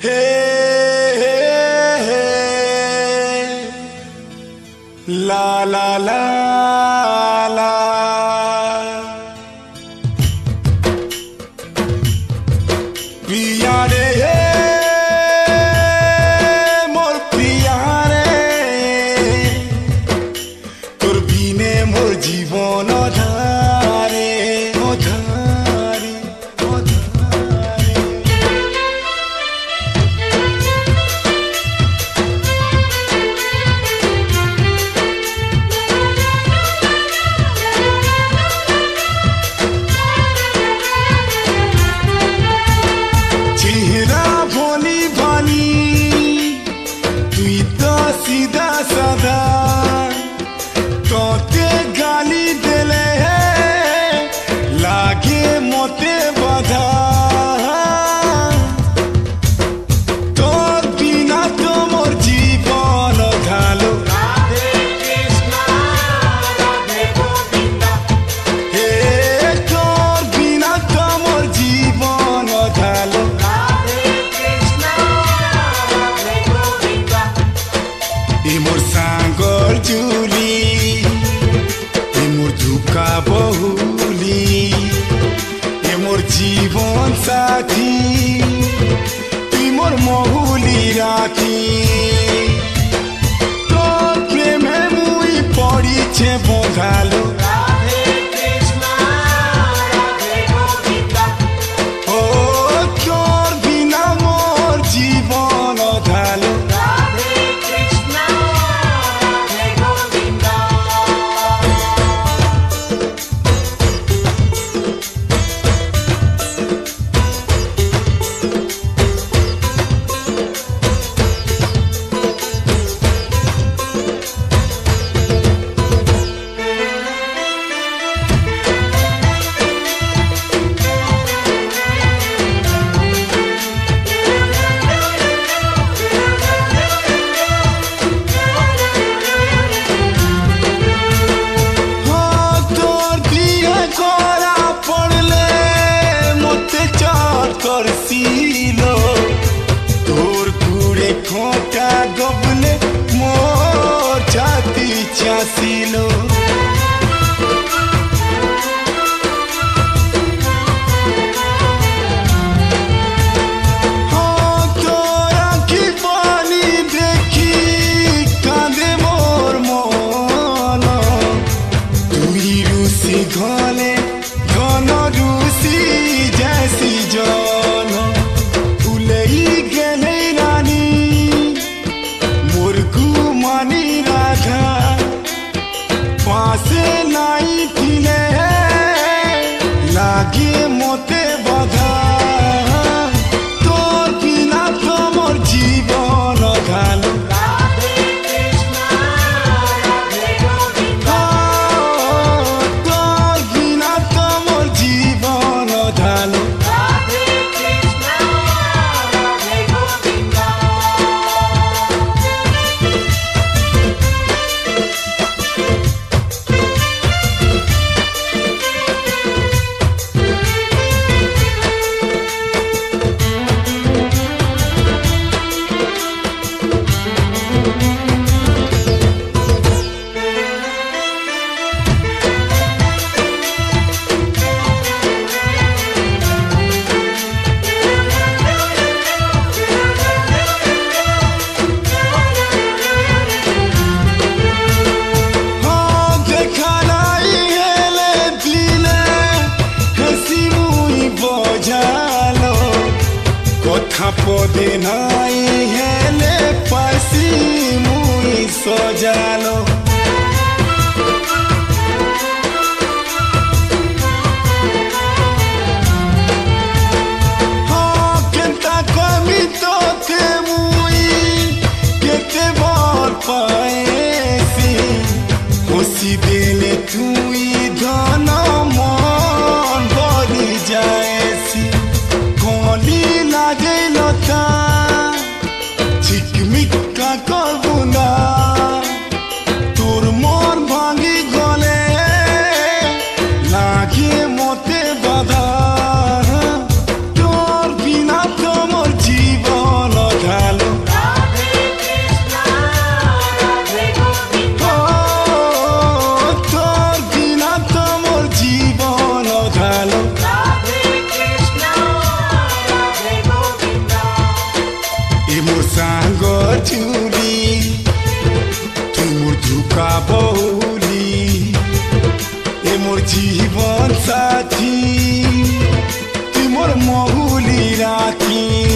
Hey, hey, hey. La la la la. Priya re, mor priya re, tor bine mor jibon odhare, odhare, odhare. चेहरा भोली भाली तुई तो सीधा साधा तोते गाली देले लागे मोते बाधा तोर बिना तो मोर जीवन घालो राधे कृष्णा राधे गोविंदा हे तोर बिना तो मोर जीवन घालो राधे कृष्णा राधे गोविंदा ए मोर सांगल चुली ए मोर धुका बहुली ए मोर जीवन साथी তুই মোর মহুলি রাখি তোর প্রেমে মুই পড়িছে বগালো राधे कृष्णा राधे गोविंदा ও তোর বিনা মোর জীবন অধালো राधे कृष्णा राधे गोविंदा তোর দিয়ে করা পড়লে মতে চট করছিল তোর কুড়ে খোঁটা গবলে মোর ছাতি চাছিল তোর আঁখি পানি দেখি কাঁদে মোর মন তুই রুসি ঘলে ঘন রুসি জেসি জন ভুলেই গেলে রানী মোর ঘুমানি রাধা পাশে নাই থিলে লাগে মতে বাধা তোর বিনা তো মোর জীবন ঘালো राधे कृष्णा राधे गोविंदा তোর বিনা তো মোর জীবন ঢালো राधे कृष्णा राधे गोविंदा দেখা নাই হেলে দিলে হেসি মুই বজালো কথা পদে নাই হেলে পাশি মুই সজালো কেনতা কমি তোতে মুই কেতে বল পাইছি হসি দেলে তুই ধন মন ভরি যায়সি কলি লাগে লতা ঝিকমিকা করবো না তো की